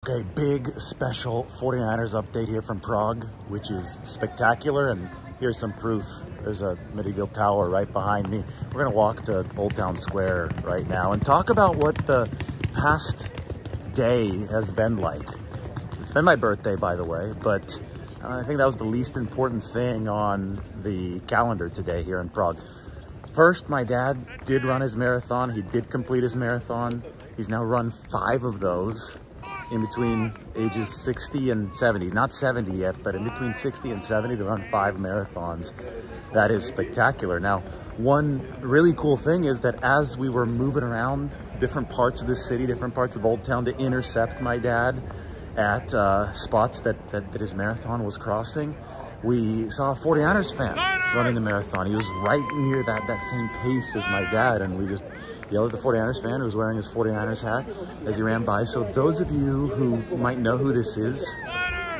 Okay, big special 49ers update here from Prague, which is spectacular, and here's some proof. There's a medieval tower right behind me. We're gonna walk to Old Town Square right now and talk about what the past day has been like. It's been my birthday, by the way, but I think that was the least important thing on the calendar today here in Prague. First, my dad did run his marathon. He did complete his marathon. He's now run 5 of those in between ages 60 and 70. He's not 70 yet, but in between 60 and 70 to run 5 marathons. That is spectacular. Now, one really cool thing is that as we were moving around different parts of the city, different parts of Old Town to intercept my dad at spots that his marathon was crossing, we saw a 49ers fan running the marathon. He was right near that same pace as my dad, and we just yelled at the 49ers fan who was wearing his 49ers hat as he ran by. So those of you who might know who this is,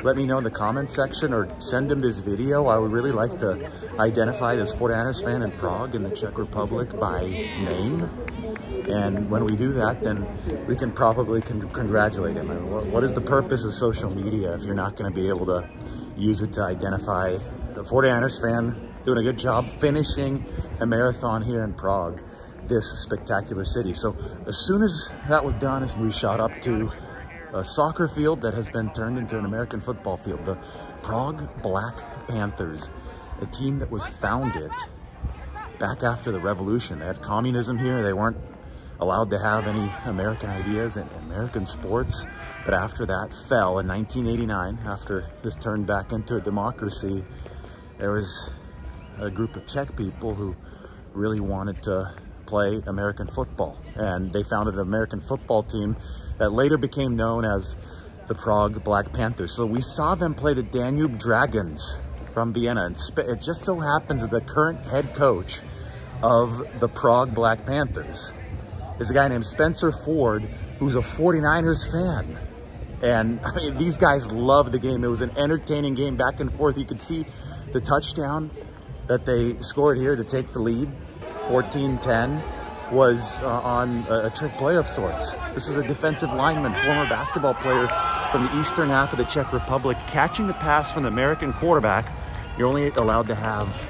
let me know in the comments section or send him this video. I would really like to identify this 49ers fan in Prague in the Czech Republic by name. And when we do that, then we can probably congratulate him. And what is the purpose of social media if you're not going to be able to use it to identify the 49ers fan doing a good job finishing a marathon here in Prague, this spectacular city. So as soon as that was done, we shot up to a soccer field that has been turned into an American football field, the Prague Black Panthers, a team that was founded back after the revolution. They had communism here. They weren't allowed to have any American ideas in American sports, but after that fell in 1989, after this turned back into a democracy, there was a group of Czech people who really wanted to play American football, and they founded an American football team that later became known as the Prague Black Panthers. So we saw them play the Danube Dragons from Vienna, and it just so happens that the current head coach of the Prague Black Panthers is a guy named Spencer Ford, who's a 49ers fan. And I mean, these guys love the game. It was an entertaining game, back and forth. You could see the touchdown that they scored here to take the lead, 14-10, was on a trick play of sorts. This is a defensive lineman, former basketball player from the eastern half of the Czech Republic, catching the pass from the American quarterback. You're only allowed to have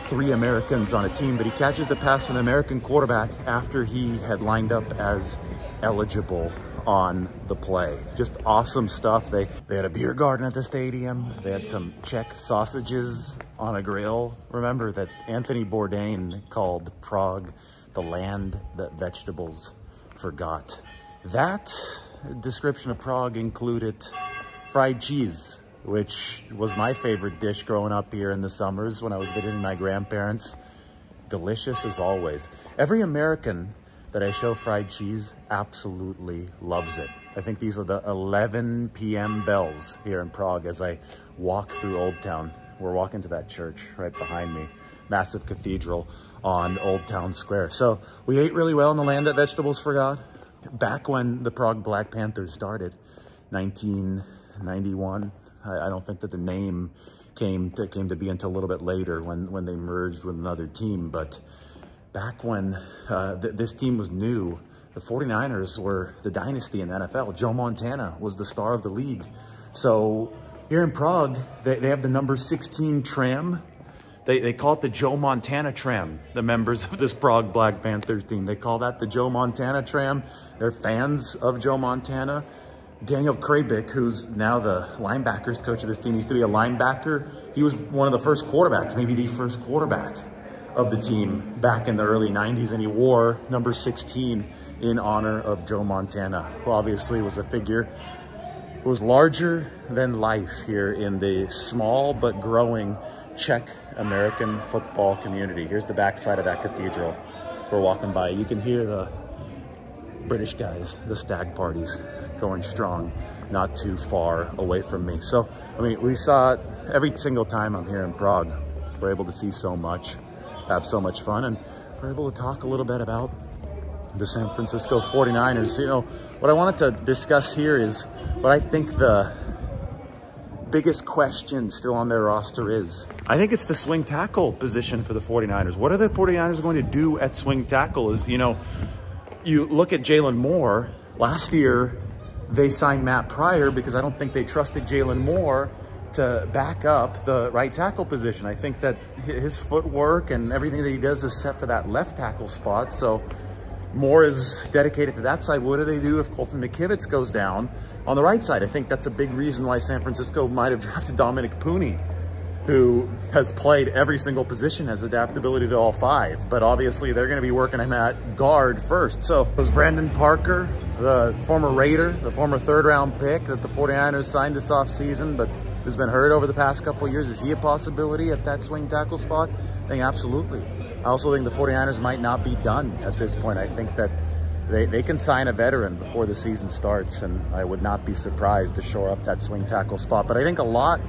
3 Americans on a team, but he catches the pass from the American quarterback after he had lined up as eligible on the play. Just awesome stuff. They had a beer garden at the stadium. They had some Czech sausages on a grill. Remember that Anthony Bourdain called Prague the land that vegetables forgot. That description of Prague included fried cheese, which was my favorite dish growing up here in the summers when I was visiting my grandparents. Delicious as always. Every American that I show fried cheese absolutely loves it. I think these are the 11 p.m. bells here in Prague as I walk through Old Town. We're walking to that church right behind me. Massive cathedral on Old Town Square. So we ate really well in the land that vegetables forgot. Back when the Prague Black Panthers started, 1991, I don't think that the name came to be until a little bit later when they merged with another team. But back when this team was new, the 49ers were the dynasty in the NFL. Joe Montana was the star of the league. So here in Prague, they have the number 16 tram. They call it the Joe Montana tram, the members of this Prague Black Panthers team. They call that the Joe Montana tram. They're fans of Joe Montana. Daniel Krabik, who's now the linebackers coach of this team, used to be a linebacker. He was one of the first quarterbacks, maybe the first quarterback of the team back in the early 90s, and he wore number 16 in honor of Joe Montana, who obviously was a figure who was larger than life here in the small but growing Czech American football community. Here's the backside of that cathedral. So we're walking by. You can hear the British guys, the stag parties, going strong, not too far away from me. So, I mean, we saw it every single time I'm here in Prague. We're able to see so much, have so much fun, and we're able to talk a little bit about the San Francisco 49ers. You know, what I wanted to discuss here is what I think the biggest question still on their roster is. I think it's the swing tackle position for the 49ers. What are the 49ers going to do at swing tackle? Is, you know, you look at Jalen Moore last year. they signed Matt Pryor because I don't think they trusted Jalen Moore to back up the right tackle position. I think that his footwork and everything that he does is set for that left tackle spot. So Moore is dedicated to that side. What do they do if Colton McKivitz goes down on the right side? I think that's a big reason why San Francisco might have drafted Dominic Pooney, who has played every single position, has adaptability to all five. But obviously they're gonna be working him at guard first. So it was Brandon Parker, the former Raider, the former 3rd-round pick that the 49ers signed this offseason, but who's been hurt over the past couple of years. Is he a possibility at that swing tackle spot? I think absolutely. I also think the 49ers might not be done at this point. I think that they can sign a veteran before the season starts, and I would not be surprised to shore up that swing tackle spot. But I think a lot,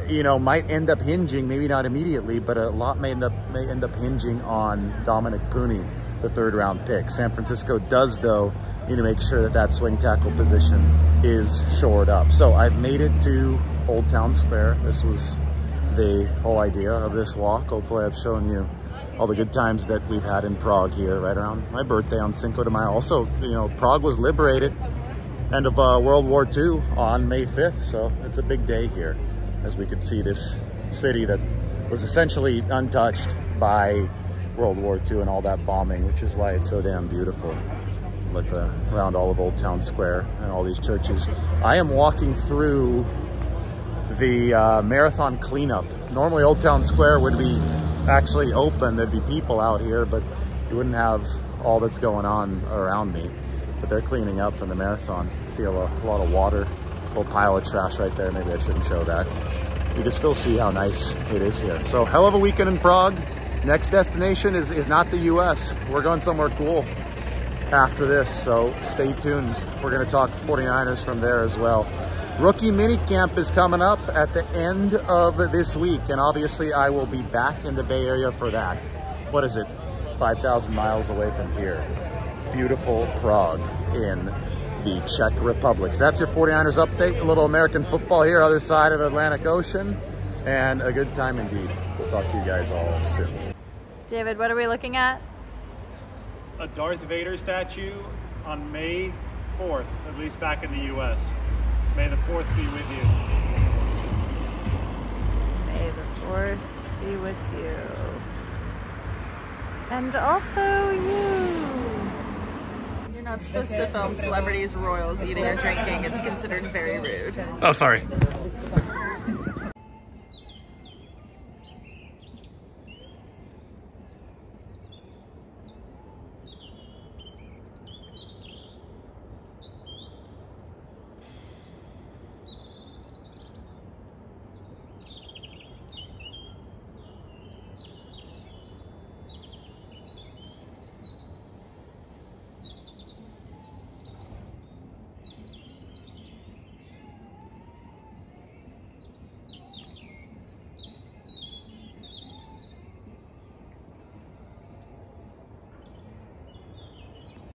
you know, might end up hinging, maybe not immediately, but a lot may end up hinging on Dominic Pooney, the 3rd-round pick. San Francisco does, though, need to make sure that that swing tackle position is shored up. So I've made it to Old Town Square. This was the whole idea of this walk. Hopefully I've shown you all the good times that we've had in Prague here right around my birthday on Cinco de Mayo. Also, you know, Prague was liberated end of World War II on May 5th. So it's a big day here as we could see this city that was essentially untouched by World War II and all that bombing, which is why it's so damn beautiful. Look around all of Old Town Square and all these churches. I am walking through the marathon cleanup. Normally Old Town Square would be actually open. There'd be people out here, but you wouldn't have all that's going on around me. But they're cleaning up from the marathon. See a lot of water, a little pile of trash right there. Maybe I shouldn't show that. You can still see how nice it is here. So hell of a weekend in Prague. Next destination is not the US. We're going somewhere cool after this, so stay tuned. We're gonna talk 49ers from there as well. Rookie minicamp is coming up at the end of this week, and obviously I will be back in the Bay Area for that. What is it? 5,000 miles away from here. Beautiful Prague in the Czech Republic. So that's your 49ers update. A little American football here, other side of the Atlantic Ocean, and a good time indeed. We'll talk to you guys all soon. David, what are we looking at? A Darth Vader statue on May 4th, at least back in the US. May the 4th be with you. May the 4th be with you. And also you. You're not supposed to film celebrities, royals eating or drinking. It's considered very rude. Oh, sorry.